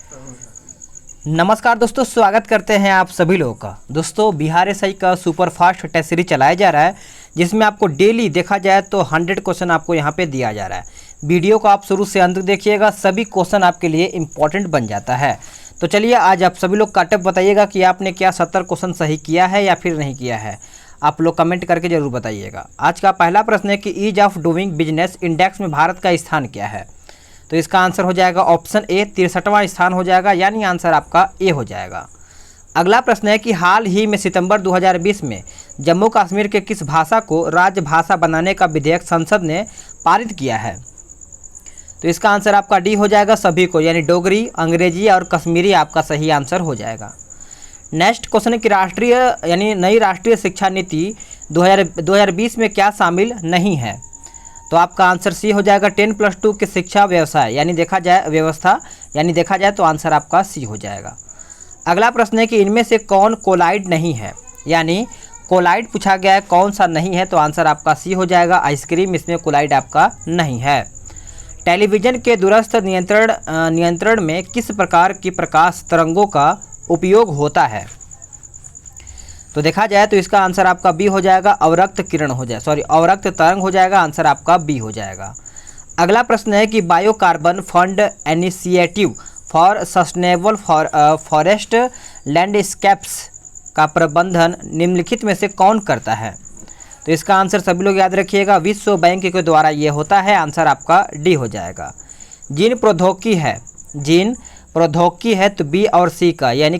नमस्कार दोस्तों, स्वागत करते हैं आप सभी लोगों का। दोस्तों, बिहार एसआई का सुपर फास्ट टेस्ट सीरीज चलाया जा रहा है, जिसमें आपको डेली देखा जाए तो 100 क्वेश्चन आपको यहां पे दिया जा रहा है। वीडियो को आप शुरू से अंत तक देखिएगा, सभी क्वेश्चन आपके लिए इंपॉर्टेंट बन जाता है। तो चलिए, आज आप सभी लोग काटअप बताइएगा कि आपने क्या 70 क्वेश्चन सही किया है या फिर नहीं किया है। आप लोग कमेंट करके जरूर बताइएगा। आज का पहला प्रश्न है कि ease of doing business index में भारत का स्थान क्या है। तो इसका आंसर हो जाएगा ऑप्शन ए, 63वां स्थान हो जाएगा, यानी आंसर आपका ए हो जाएगा। अगला प्रश्न है कि हाल ही में सितंबर 2020 में जम्मू कश्मीर के किस भाषा को राजभाषा बनाने का विधेयक संसद ने पारित किया है। तो इसका आंसर आपका डी हो जाएगा, सभी को, यानी डोगरी, अंग्रेजी और कश्मीरी आपका सही आंसर हो जाएगा। नेक्स्ट क्वेश्चन है कि राष्ट्रीय यानी नई राष्ट्रीय शिक्षा नीति 2020 में क्या शामिल नहीं है। तो आपका आंसर सी हो जाएगा, 10+2 के शिक्षा व्यवसाय यानी देखा जाए व्यवस्था, यानी देखा जाए तो आंसर आपका सी हो जाएगा। अगला प्रश्न है कि इनमें से कौन कोलाइड नहीं है, यानी कोलाइड पूछा गया है, कौन सा नहीं है। तो आंसर आपका सी हो जाएगा, आइसक्रीम, इसमें कोलाइड आपका नहीं है। टेलीविजन के दूरस्थ नियंत्रण में किस प्रकार की प्रकाश तरंगों का उपयोग होता है। तो देखा जाए तो इसका आंसर आपका बी हो जाएगा, अवरक्त किरण हो जाए, अवरक्त तरंग हो जाएगा, आंसर आपका बी हो जाएगा। अगला प्रश्न है कि biocarbon fund initiative for sustainable forest landscapes का प्रबंधन निम्नलिखित में से कौन करता है। तो इसका आंसर सभी लोग याद रखिएगा, विश्व बैंक के द्वारा ये होता है, आंसर आपका डी हो जाएगा। जीन प्रौद्योगिकी है तो बी और सी का, यानी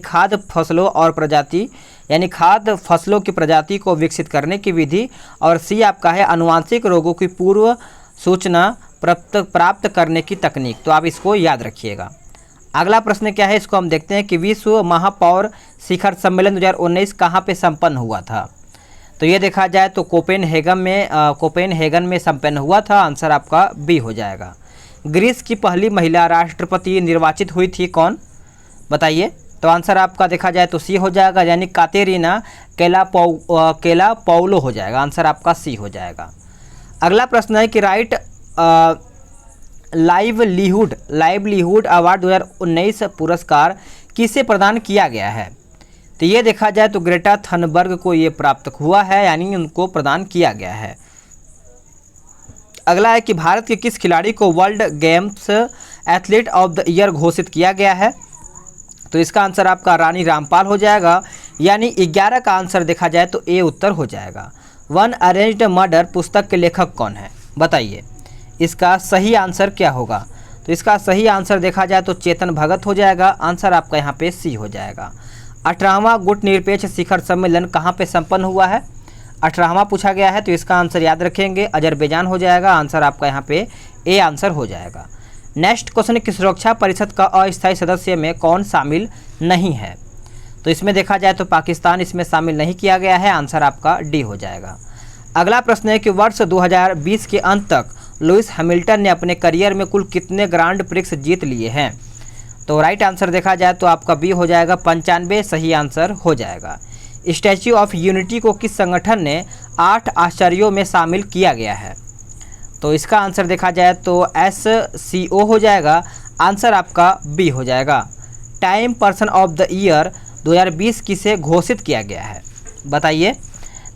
खाद्य फसलों की प्रजाति को विकसित करने की विधि, और सी आपका है आनुवांशिक रोगों की पूर्व सूचना प्राप्त करने की तकनीक। तो आप इसको याद रखिएगा। अगला प्रश्न क्या है, इसको हम देखते हैं कि विश्व महापौर शिखर सम्मेलन 2019 कहाँ पे संपन्न हुआ था। तो ये देखा जाए तो कोपेनहेगन में संपन्न हुआ था, आंसर आपका बी हो जाएगा। ग्रीस की पहली महिला राष्ट्रपति निर्वाचित हुई थी कौन, बताइए। तो आंसर आपका देखा जाए तो सी हो जाएगा, यानी कातेरीना केलापौलो हो जाएगा, आंसर आपका सी हो जाएगा। अगला प्रश्न है कि राइट लाइवलीहुड अवार्ड 2019 पुरस्कार किसे प्रदान किया गया है। तो ये देखा जाए तो ग्रेटा थनबर्ग को ये प्राप्त हुआ है, यानी उनको प्रदान किया गया है। अगला है कि भारत के किस खिलाड़ी को world games athlete of the year घोषित किया गया है। तो इसका आंसर आपका रानी रामपाल हो जाएगा, यानी 11 का आंसर देखा जाए तो ए उत्तर हो जाएगा। वन अरेंज्ड मर्डर पुस्तक के लेखक कौन है, बताइए। इसका सही आंसर क्या होगा। तो इसका सही आंसर देखा जाए तो चेतन भगत हो जाएगा, आंसर आपका यहाँ पे सी हो जाएगा। 18वां गुटनिरपेक्ष शिखर सम्मेलन कहाँ पे संपन्न हुआ है, 18वां पूछा गया है। तो इसका आंसर याद रखेंगे, अजरबैजान हो जाएगा, आंसर आपका यहाँ पे ए आंसर हो जाएगा। नेक्स्ट क्वेश्चन है कि सुरक्षा परिषद का अस्थायी सदस्य में कौन शामिल नहीं है। तो इसमें देखा जाए तो पाकिस्तान इसमें शामिल नहीं किया गया है, आंसर आपका डी हो जाएगा। अगला प्रश्न है कि वर्ष 2020 के अंत तक लुइस हैमिल्टन ने अपने करियर में कुल कितने ग्रांड प्रिक्स जीत लिए हैं। तो राइट आंसर देखा जाए तो आपका बी हो जाएगा, 95 सही आंसर हो जाएगा। स्टैच्यू ऑफ यूनिटी को किस संगठन ने 8 आश्चर्यों में शामिल किया गया है। तो इसका आंसर देखा जाए तो SCO हो जाएगा, आंसर आपका बी हो जाएगा। Time person of the year 2020 किसे घोषित किया गया है, बताइए।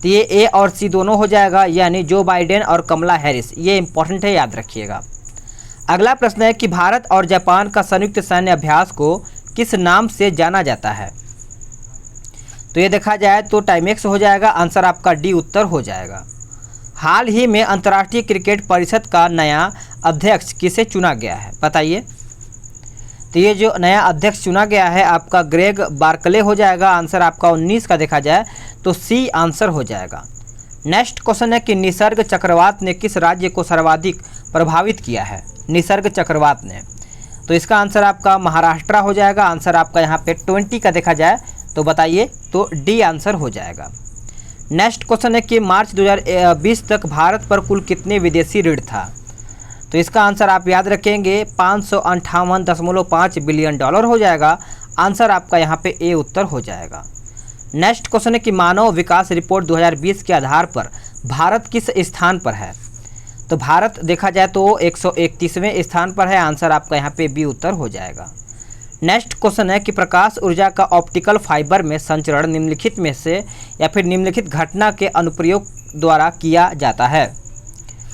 तो ये ए और सी दोनों हो जाएगा, यानी जो बाइडेन और कमला हैरिस, ये इंपॉर्टेंट है, याद रखिएगा। अगला प्रश्न है कि भारत और जापान का संयुक्त सैन्य अभ्यास को किस नाम से जाना जाता है। तो ये देखा जाए तो टाइमेक्स हो जाएगा, आंसर आपका डी उत्तर हो जाएगा। हाल ही में अंतर्राष्ट्रीय क्रिकेट परिषद का नया अध्यक्ष किसे चुना गया है, बताइए। तो ये जो नया अध्यक्ष चुना गया है आपका ग्रेग बार्कले हो जाएगा, आंसर आपका 19 का देखा जाए तो सी आंसर हो जाएगा। नेक्स्ट क्वेश्चन है कि निसर्ग चक्रवात ने किस राज्य को सर्वाधिक प्रभावित किया है, निसर्ग चक्रवात ने। तो इसका आंसर आपका महाराष्ट्र हो जाएगा, आंसर आपका यहाँ पे 20 का देखा जाए तो बताइए, तो डी आंसर हो जाएगा। नेक्स्ट क्वेश्चन है कि मार्च 2020 तक भारत पर कुल कितने विदेशी ऋण था। तो इसका आंसर आप याद रखेंगे, 558.5 बिलियन डॉलर हो जाएगा, आंसर आपका यहाँ पे ए उत्तर हो जाएगा। नेक्स्ट क्वेश्चन है कि मानव विकास रिपोर्ट 2020 के आधार पर भारत किस स्थान पर है। तो भारत देखा जाए तो 131वें स्थान पर है, आंसर आपका यहाँ पे बी उत्तर हो जाएगा। नेक्स्ट क्वेश्चन है कि प्रकाश ऊर्जा का ऑप्टिकल फाइबर में संचरण निम्नलिखित में से या फिर निम्नलिखित घटना के अनुप्रयोग द्वारा किया जाता है।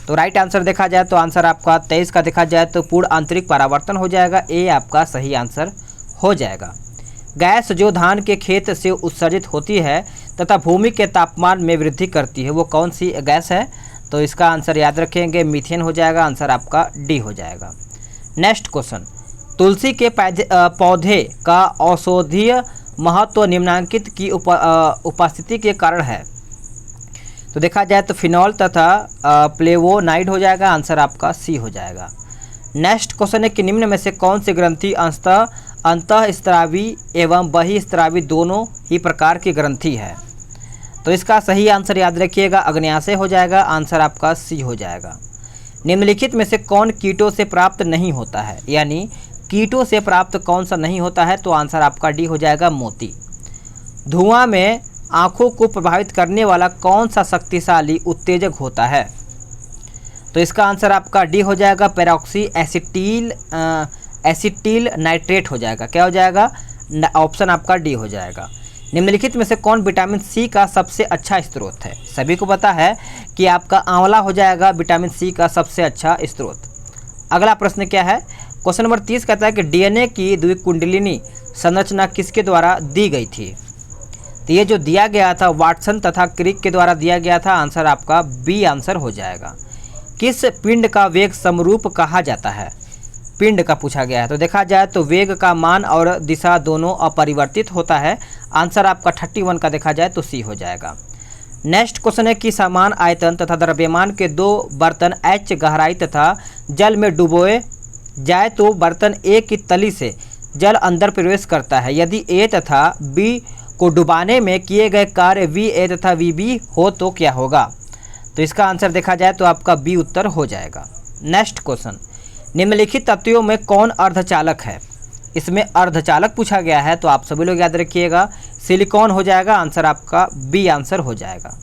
तो राइट आंसर देखा जाए तो आंसर आपका 23 का देखा जाए तो पूर्ण आंतरिक परावर्तन हो जाएगा, ए आपका सही आंसर हो जाएगा। गैस जो धान के खेत से उत्सर्जित होती है तथा भूमि के तापमान में वृद्धि करती है वो कौन सी गैस है? तो इसका आंसर याद रखेंगे मीथेन हो जाएगा, आंसर आपका डी हो जाएगा। नेक्स्ट क्वेश्चन, तुलसी के पौधे का औषधीय महत्व निम्नलिखित की उपस्थिति के कारण है। तो देखा जाए तो फिनॉल तथा फ्लेवोनाइड हो जाएगा, आंसर आपका सी हो जाएगा। नेक्स्ट क्वेश्चन है कि निम्न में से कौन सी ग्रंथि अंतःस्रावी एवं बहिःस्रावी दोनों ही प्रकार की ग्रंथि है? तो इसका सही आंसर याद रखिएगा अग्न्याशय हो जाएगा, आंसर आपका सी हो जाएगा। निम्नलिखित में से कौन कीटों से प्राप्त नहीं होता है, यानी कीटों से प्राप्त कौन सा नहीं होता है? तो आंसर आपका डी हो जाएगा मोती। धुआं में आँखों को प्रभावित करने वाला कौन सा शक्तिशाली उत्तेजक होता है? तो इसका आंसर आपका डी हो जाएगा पेरोक्सी एसिटिल नाइट्रेट हो जाएगा। क्या हो जाएगा? ऑप्शन आपका डी हो जाएगा। निम्नलिखित में से कौन विटामिन सी का सबसे अच्छा स्रोत है? सभी को पता है कि आपका आंवला हो जाएगा विटामिन सी का सबसे अच्छा स्रोत। अगला प्रश्न क्या है? क्वेश्चन नंबर 30 कहता है कि डीएनए की द्विकुंडलिनी संरचना किसके द्वारा दी गई थी? तो ये जो दिया गया था वाटसन तथा क्रिक के द्वारा दिया गया था, आंसर आपका बी आंसर हो जाएगा। किस पिंड का वेग समरूप कहा जाता है? पिंड का पूछा गया है। तो देखा जाए तो वेग का मान और दिशा दोनों अपरिवर्तित होता है, आंसर आपका 31 का देखा जाए तो सी हो जाएगा। नेक्स्ट क्वेश्चन है कि समान आयतन तथा द्रव्यमान के दो बर्तन एच गहराई तथा जल में डुबोए जाए तो बर्तन ए की तली से जल अंदर प्रवेश करता है। यदि ए तथा बी को डुबाने में किए गए कार्य वी ए तथा वी बी हो तो क्या होगा? तो इसका आंसर देखा जाए तो आपका बी उत्तर हो जाएगा। नेक्स्ट क्वेश्चन, निम्नलिखित तत्वों में कौन अर्धचालक है? इसमें अर्धचालक पूछा गया है, तो आप सभी लोग याद रखिएगा सिलिकॉन हो जाएगा, आंसर आपका बी आंसर हो जाएगा।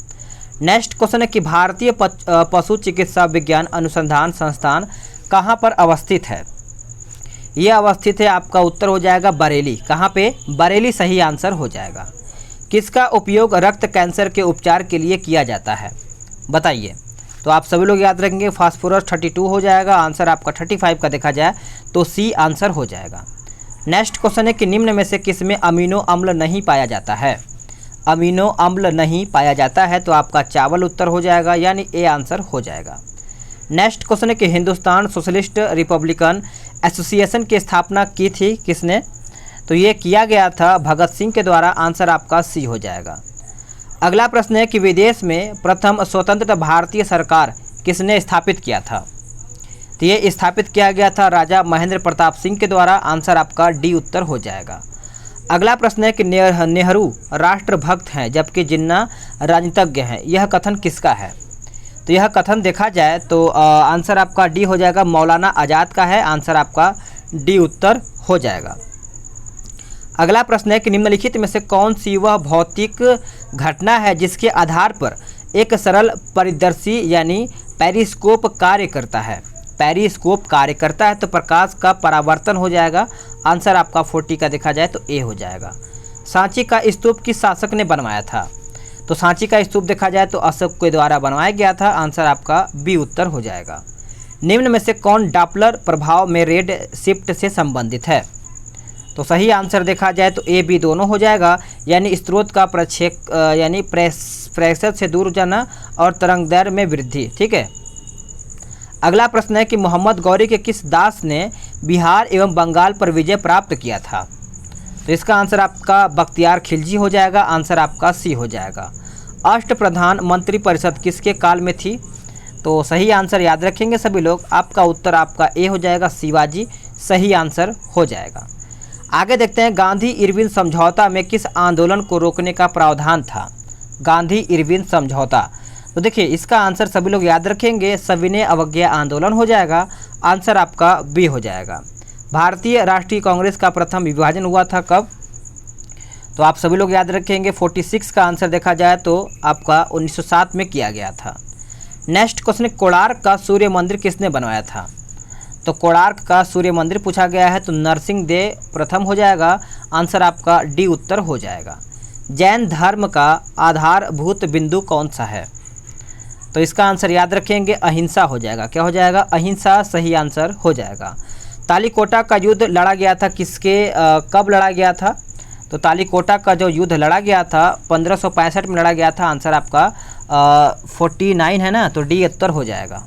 नेक्स्ट क्वेश्चन है कि भारतीय पशु चिकित्सा विज्ञान अनुसंधान संस्थान कहाँ पर अवस्थित है? ये अवस्थित है, आपका उत्तर हो जाएगा बरेली। कहाँ पे? बरेली सही आंसर हो जाएगा। किसका उपयोग रक्त कैंसर के उपचार के लिए किया जाता है? बताइए। तो आप सभी लोग याद रखेंगे फास्फोरस 32 हो जाएगा, आंसर आपका 35 का देखा जाए तो सी आंसर हो जाएगा। नेक्स्ट क्वेश्चन है कि निम्न में से किसमें अमीनो अम्ल नहीं पाया जाता है? अमीनो अम्ल नहीं पाया जाता है तो आपका चावल उत्तर हो जाएगा, यानी ए आंसर हो जाएगा। नेक्स्ट क्वेश्चन है कि हिंदुस्तान सोशलिस्ट रिपब्लिकन एसोसिएशन की स्थापना की थी किसने? तो ये किया गया था भगत सिंह के द्वारा, आंसर आपका सी हो जाएगा। अगला प्रश्न है कि विदेश में प्रथम स्वतंत्र भारतीय सरकार किसने स्थापित किया था? तो ये स्थापित किया गया था राजा महेंद्र प्रताप सिंह के द्वारा, आंसर आपका डी उत्तर हो जाएगा। अगला प्रश्न है कि नेहरू राष्ट्रभक्त हैं जबकि जिन्ना राजनीतिज्ञ हैं, यह कथन किसका है? तो यह कथन देखा जाए तो आंसर आपका डी हो जाएगा मौलाना आज़ाद का है, आंसर आपका डी उत्तर हो जाएगा। अगला प्रश्न है कि निम्नलिखित में से कौन सी वह भौतिक घटना है जिसके आधार पर एक सरल परिदर्शी यानी पेरिस्कोप कार्य करता है? पेरिस्कोप कार्य करता है तो प्रकाश का परावर्तन हो जाएगा, आंसर आपका 40 का देखा जाए तो ए हो जाएगा। सांची का स्तूप किस शासक ने बनवाया था? तो सांची का स्तूप देखा जाए तो अशोक के द्वारा बनवाया गया था, आंसर आपका बी उत्तर हो जाएगा। निम्न में से कौन डॉपलर प्रभाव में रेड शिफ्ट से संबंधित है? तो सही आंसर देखा जाए तो ए बी दोनों हो जाएगा, यानी स्रोत का प्रक्षेप यानी प्रेशर से दूर जाना और तरंग दैर्घ्य में वृद्धि। ठीक है। अगला प्रश्न है कि मोहम्मद गौरी के किस दास ने बिहार एवं बंगाल पर विजय प्राप्त किया था? तो इसका आंसर आपका बख्तियार खिलजी हो जाएगा, आंसर आपका सी हो जाएगा। अष्टप्रधान मंत्री परिषद किसके काल में थी? तो सही आंसर याद रखेंगे सभी लोग, आपका उत्तर आपका ए हो जाएगा शिवाजी, सही आंसर हो जाएगा। आगे देखते हैं गांधी इरविन समझौता में किस आंदोलन को रोकने का प्रावधान था? गांधी इरविन समझौता, तो देखिए इसका आंसर सभी लोग याद रखेंगे सविनय अवज्ञा आंदोलन हो जाएगा, आंसर आपका बी हो जाएगा। भारतीय राष्ट्रीय कांग्रेस का प्रथम विभाजन हुआ था कब? तो आप सभी लोग याद रखेंगे 46 का आंसर देखा जाए तो आपका 1907 में किया गया था। नेक्स्ट क्वेश्चन, कोणार्क का सूर्य मंदिर किसने बनवाया था? तो कोणार्क का सूर्य मंदिर पूछा गया है, तो नरसिंहदेव प्रथम हो जाएगा। आंसर आपका डी उत्तर हो जाएगा। जैन धर्म का आधारभूत बिंदु कौन सा है? तो इसका आंसर याद रखेंगे अहिंसा हो जाएगा। क्या हो जाएगा? अहिंसा सही आंसर हो जाएगा। तालीकोटा का युद्ध लड़ा गया था किसके कब लड़ा गया था? तो तालीकोटा का जो युद्ध लड़ा गया था 1565 में लड़ा गया था। आंसर आपका 49 है ना, तो डी उत्तर हो जाएगा।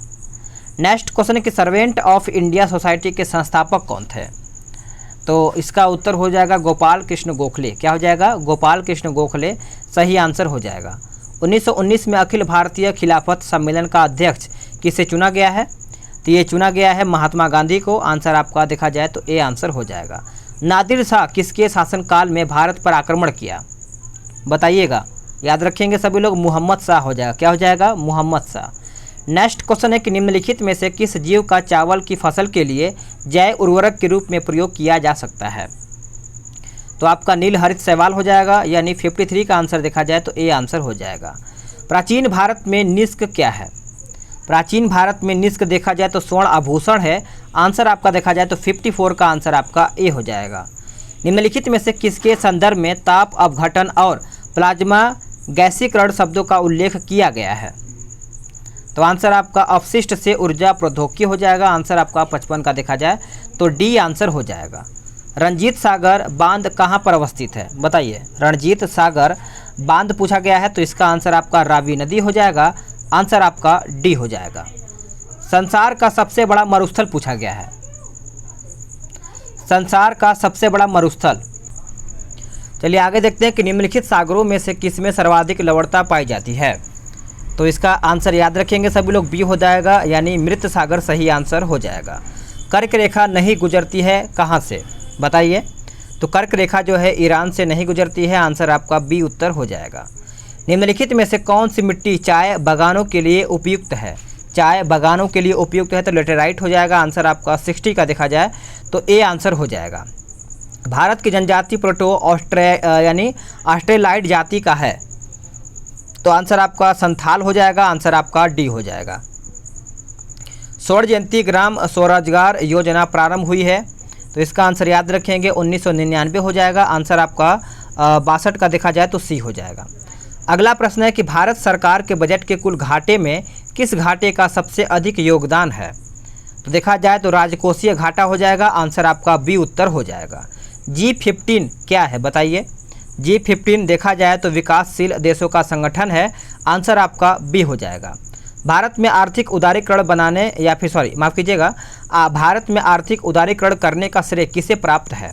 नेक्स्ट क्वेश्चन है कि सर्वेंट ऑफ इंडिया सोसाइटी के संस्थापक कौन थे? तो इसका उत्तर हो जाएगा गोपाल कृष्ण गोखले। क्या हो जाएगा? गोपाल कृष्ण गोखले सही आंसर हो जाएगा। 1919 में अखिल भारतीय खिलाफत सम्मेलन का अध्यक्ष किसे चुना गया है? तो ये चुना गया है महात्मा गांधी को। आंसर आपका देखा जाए तो ए आंसर हो जाएगा। नादिर शाह किसके शासनकाल में भारत पर आक्रमण किया? बताइएगा, याद रखेंगे सभी लोग। मोहम्मद शाह हो जाएगा। क्या हो जाएगा? मोहम्मद शाह। नेक्स्ट क्वेश्चन है कि निम्नलिखित में से किस जीव का चावल की फसल के लिए जैव उर्वरक के रूप में प्रयोग किया जा सकता है? तो आपका नील हरित शैवाल हो जाएगा, यानी 53 का आंसर देखा जाए तो ए आंसर हो जाएगा। प्राचीन भारत में निष्क क्या है? प्राचीन भारत में निष्क देखा जाए तो स्वर्ण आभूषण है। आंसर आपका देखा जाए तो 54 का आंसर आपका ए हो जाएगा। निम्नलिखित में से किसके संदर्भ में ताप अपघटन और प्लाज्मा गैसीकरण शब्दों का उल्लेख किया गया है? तो आंसर आपका अपशिष्ट से ऊर्जा प्रौद्योगिकी हो जाएगा। आंसर आपका 55 का देखा जाए तो डी आंसर हो जाएगा। रणजीत सागर बांध कहाँ पर अवस्थित है? बताइए। रणजीत सागर बांध पूछा गया है, तो इसका आंसर आपका रावी नदी हो जाएगा। आंसर आपका डी हो जाएगा। संसार का सबसे बड़ा मरुस्थल पूछा गया है। संसार का सबसे बड़ा मरुस्थल, चलिए आगे देखते हैं कि निम्नलिखित सागरों में से किसमें सर्वाधिक लवणता पाई जाती है? तो इसका आंसर याद रखेंगे सभी लोग, बी हो जाएगा, यानी मृत सागर सही आंसर हो जाएगा। कर्क रेखा नहीं गुजरती है कहाँ से? बताइए। तो कर्क रेखा जो है ईरान से नहीं गुजरती है। आंसर आपका बी उत्तर हो जाएगा। निम्नलिखित में से कौन सी मिट्टी चाय बागानों के लिए उपयुक्त है? चाय बागानों के लिए उपयुक्त है तो लेटेराइट हो जाएगा। आंसर आपका 60 का देखा जाए तो ए आंसर हो जाएगा। भारत की जनजाति प्रोटो यानी ऑस्ट्रेलाइड जाति का है, तो आंसर आपका संथाल हो जाएगा। आंसर आपका डी हो जाएगा। स्वर्ण जयंती ग्राम स्वरोजगार योजना प्रारंभ हुई है, तो इसका आंसर याद रखेंगे 1999 हो जाएगा। आंसर आपका 62 का देखा जाए तो सी हो जाएगा। अगला प्रश्न है कि भारत सरकार के बजट के कुल घाटे में किस घाटे का सबसे अधिक योगदान है? तो देखा जाए तो राजकोषीय घाटा हो जाएगा। आंसर आपका बी उत्तर हो जाएगा। G15 क्या है? बताइए। G15 देखा जाए तो विकासशील देशों का संगठन है। आंसर आपका बी हो जाएगा। भारत में आर्थिक उदारीकरण बनाने या फिर माफ़ कीजिएगा, भारत में आर्थिक उदारीकरण करने का श्रेय किसे प्राप्त है?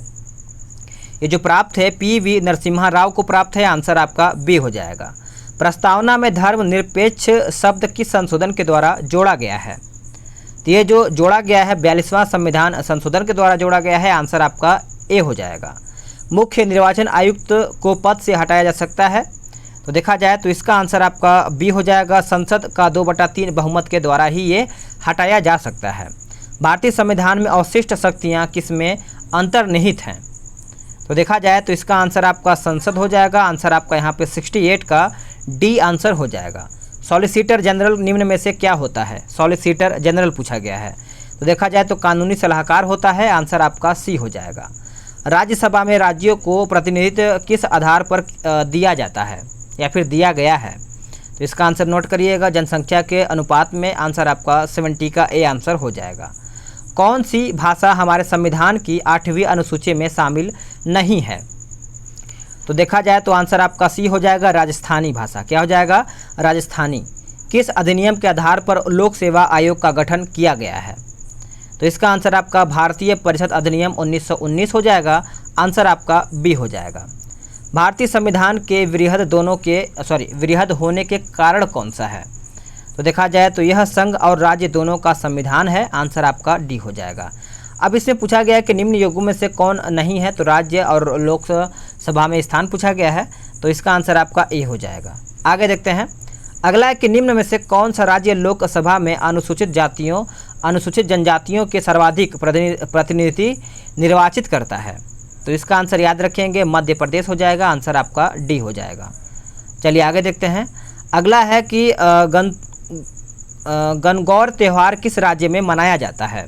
ये जो प्राप्त है PV नरसिम्हा राव को प्राप्त है। आंसर आपका बी हो जाएगा। प्रस्तावना में धर्मनिरपेक्ष शब्द किस संशोधन के द्वारा जोड़ा गया है? तो ये जो जोड़ा गया है 42वां संविधान संशोधन के द्वारा जोड़ा गया है। आंसर आपका ए हो जाएगा। मुख्य निर्वाचन आयुक्त को पद से हटाया जा सकता है, तो देखा जाए तो इसका आंसर आपका बी हो जाएगा। संसद का 2/3 बहुमत के द्वारा ही ये हटाया जा सकता है। भारतीय संविधान में अवशिष्ट शक्तियाँ किसमें अंतर्निहित हैं? तो देखा जाए तो इसका आंसर आपका संसद हो जाएगा। आंसर आपका यहाँ पे 68 का डी आंसर हो जाएगा। सॉलिसिटर जनरल निम्न में से क्या होता है? सॉलिसिटर जनरल पूछा गया है, तो देखा जाए तो कानूनी सलाहकार होता है। आंसर आपका सी हो जाएगा। राज्यसभा में राज्यों को प्रतिनिधित्व किस आधार पर दिया जाता है या फिर दिया गया है? तो इसका आंसर नोट करिएगा, जनसंख्या के अनुपात में। आंसर आपका 70 का ए आंसर हो जाएगा। कौन सी भाषा हमारे संविधान की 8वीं अनुसूची में शामिल नहीं है? तो देखा जाए तो आंसर आपका सी हो जाएगा, राजस्थानी भाषा। क्या हो जाएगा? राजस्थानी। किस अधिनियम के आधार पर लोक सेवा आयोग का गठन किया गया है? तो इसका आंसर आपका भारतीय परिषद अधिनियम 1919 हो जाएगा। आंसर आपका बी हो जाएगा। भारतीय संविधान के वृहद होने के कारण कौन सा है? तो देखा जाए तो यह संघ और राज्य दोनों का संविधान है। आंसर आपका डी हो जाएगा। अब इसमें पूछा गया है कि निम्न योगों में से कौन नहीं है, तो राज्य और लोकसभा में स्थान पूछा गया है, तो इसका आंसर आपका ए हो जाएगा। आगे देखते हैं। अगला है कि निम्न में से कौन सा राज्य लोकसभा में अनुसूचित जनजातियों के सर्वाधिक प्रतिनिधि निर्वाचित करता है? तो इसका आंसर याद रखेंगे, मध्य प्रदेश हो जाएगा। आंसर आपका डी हो जाएगा। चलिए आगे देखते हैं। अगला है कि गणगौर त्यौहार किस राज्य में मनाया जाता है?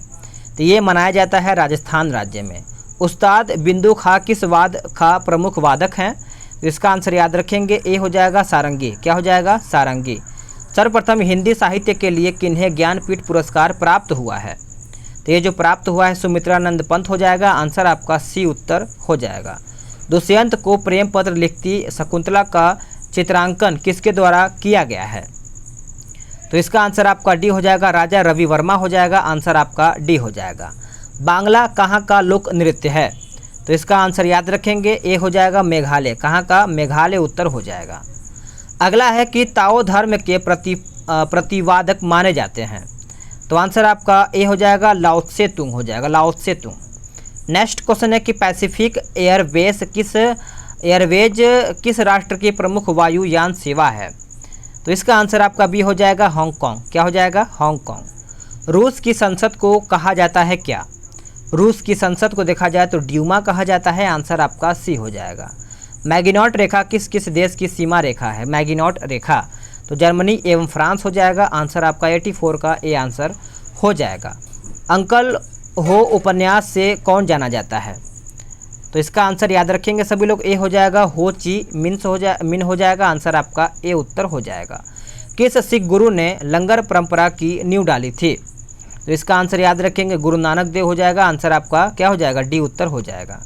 तो ये मनाया जाता है राजस्थान राज्य में। उस्ताद बिंदु खां किस वाद का प्रमुख वादक हैं? तो इसका आंसर याद रखेंगे, ए हो जाएगा सारंगी। क्या हो जाएगा? सारंगी। सर्वप्रथम हिंदी साहित्य के लिए किन्हें ज्ञानपीठ पुरस्कार प्राप्त हुआ है? तो ये जो प्राप्त हुआ है सुमित्रानंद पंत हो जाएगा। आंसर आपका सी उत्तर हो जाएगा। दुष्यंत को प्रेम पत्र लिखती शकुंतला का चित्रांकन किसके द्वारा किया गया है? तो इसका आंसर आपका डी हो जाएगा, राजा रवि वर्मा हो जाएगा। आंसर आपका डी हो जाएगा। बांग्ला कहाँ का लोक नृत्य है? तो इसका आंसर याद रखेंगे, ए हो जाएगा मेघालय। कहाँ का? मेघालय उत्तर हो जाएगा। अगला है कि ताओ धर्म के प्रतिवादक माने जाते हैं। तो आंसर आपका ए हो जाएगा, लाओ त्से तुंग हो जाएगा, लाओ त्से तुंग। नेक्स्ट क्वेश्चन है कि पैसिफिक एयरवेज किस राष्ट्र की प्रमुख वायुयान सेवा है? तो इसका आंसर आपका बी हो जाएगा, हांगकांग। क्या हो जाएगा? हांगकांग। रूस की संसद को कहा जाता है क्या? रूस की संसद को देखा जाए तो ड्यूमा कहा जाता है। आंसर आपका सी हो जाएगा। मैगिनॉट रेखा किस किस देश की सीमा रेखा है? मैगिनॉट रेखा तो जर्मनी एवं फ्रांस हो जाएगा। आंसर आपका 84 का ए आंसर हो जाएगा। अंकल हो उपन्यास से कौन जाना जाता है? तो इसका आंसर याद रखेंगे सभी लोग, ए हो जाएगा, हो ची मिन हो जाएगा। आंसर आपका ए उत्तर हो जाएगा। किस सिख गुरु ने लंगर परंपरा की नींव डाली थी? तो इसका आंसर याद रखेंगे, गुरु नानक देव हो जाएगा। आंसर आपका क्या हो जाएगा? डी उत्तर हो जाएगा।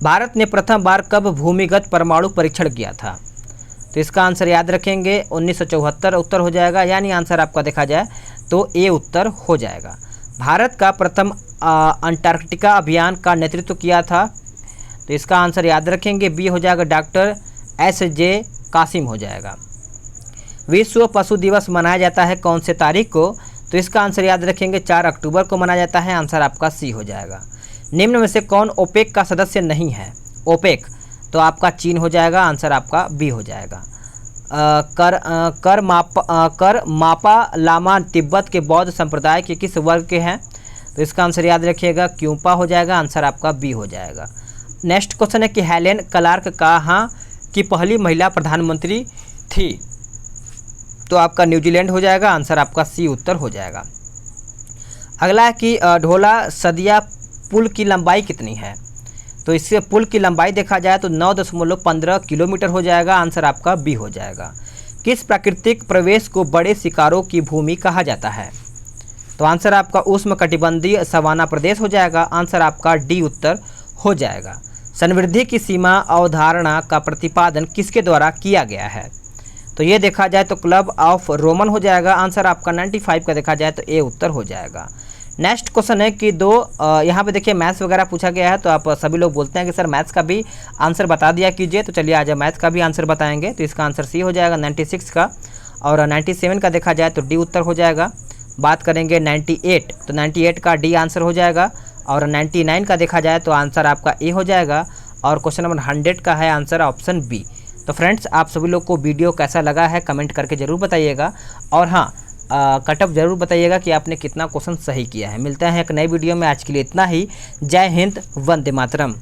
भारत ने प्रथम बार कब भूमिगत परमाणु परीक्षण किया था? तो इसका आंसर याद रखेंगे, 1974 उत्तर हो जाएगा। यानी आंसर आपका देखा जाए तो ए उत्तर हो जाएगा। भारत का प्रथम अंटार्कटिका अभियान का नेतृत्व किया था? तो इसका आंसर याद रखेंगे, बी हो जाएगा, डॉक्टर एस.जे. कासिम हो जाएगा। विश्व पशु दिवस मनाया जाता है कौन से तारीख को? तो इसका आंसर याद रखेंगे, 4 अक्टूबर को मनाया जाता है। आंसर आपका सी हो जाएगा। निम्न में से कौन ओपेक का सदस्य नहीं है? ओपेक तो आपका चीन हो जाएगा। आंसर आपका बी हो जाएगा। कर मापा लामा तिब्बत के बौद्ध संप्रदाय के किस वर्ग के हैं? तो इसका आंसर याद रखिएगा, क्यूपा हो जाएगा। आंसर आपका बी हो जाएगा। नेक्स्ट क्वेश्चन है कि हेलेन क्लार्क कहाँ की पहली महिला प्रधानमंत्री थी? तो आपका न्यूजीलैंड हो जाएगा। आंसर आपका सी उत्तर हो जाएगा। अगला है कि ढोला सदिया पुल की लंबाई कितनी है? तो इससे पुल की लंबाई देखा जाए तो 9.15 किलोमीटर हो जाएगा। आंसर आपका बी हो जाएगा। किस प्राकृतिक प्रवेश को बड़े शिकारों की भूमि कहा जाता है? तो आंसर आपका उष्णकटिबंधीय सवाना प्रदेश हो जाएगा। आंसर आपका डी उत्तर हो जाएगा। समृद्धि की सीमा अवधारणा का प्रतिपादन किसके द्वारा किया गया है? तो ये देखा जाए तो क्लब ऑफ रोमन हो जाएगा। आंसर आपका 95 का देखा जाए तो ए उत्तर हो जाएगा। नेक्स्ट क्वेश्चन है कि यहाँ पे देखिए मैथ्स वगैरह पूछा गया है, तो आप सभी लोग बोलते हैं कि सर मैथ्स का भी आंसर बता दिया कीजिए। तो चलिए आज मैथ्स का भी आंसर बताएंगे। तो इसका आंसर सी हो जाएगा 96 का, और 97 का देखा जाए तो डी उत्तर हो जाएगा। बात करेंगे 98, तो 98 का डी आंसर हो जाएगा, और 99 का देखा जाए तो आंसर आपका ए हो जाएगा, और क्वेश्चन नंबर 100 का है आंसर ऑप्शन बी। तो फ्रेंड्स आप सभी लोग को वीडियो कैसा लगा है कमेंट करके ज़रूर बताइएगा, और हाँ कट ऑफ ज़रूर बताइएगा कि आपने कितना क्वेश्चन सही किया है। मिलते हैं एक नई वीडियो में, आज के लिए इतना ही। जय हिंद, वंदे मातरम।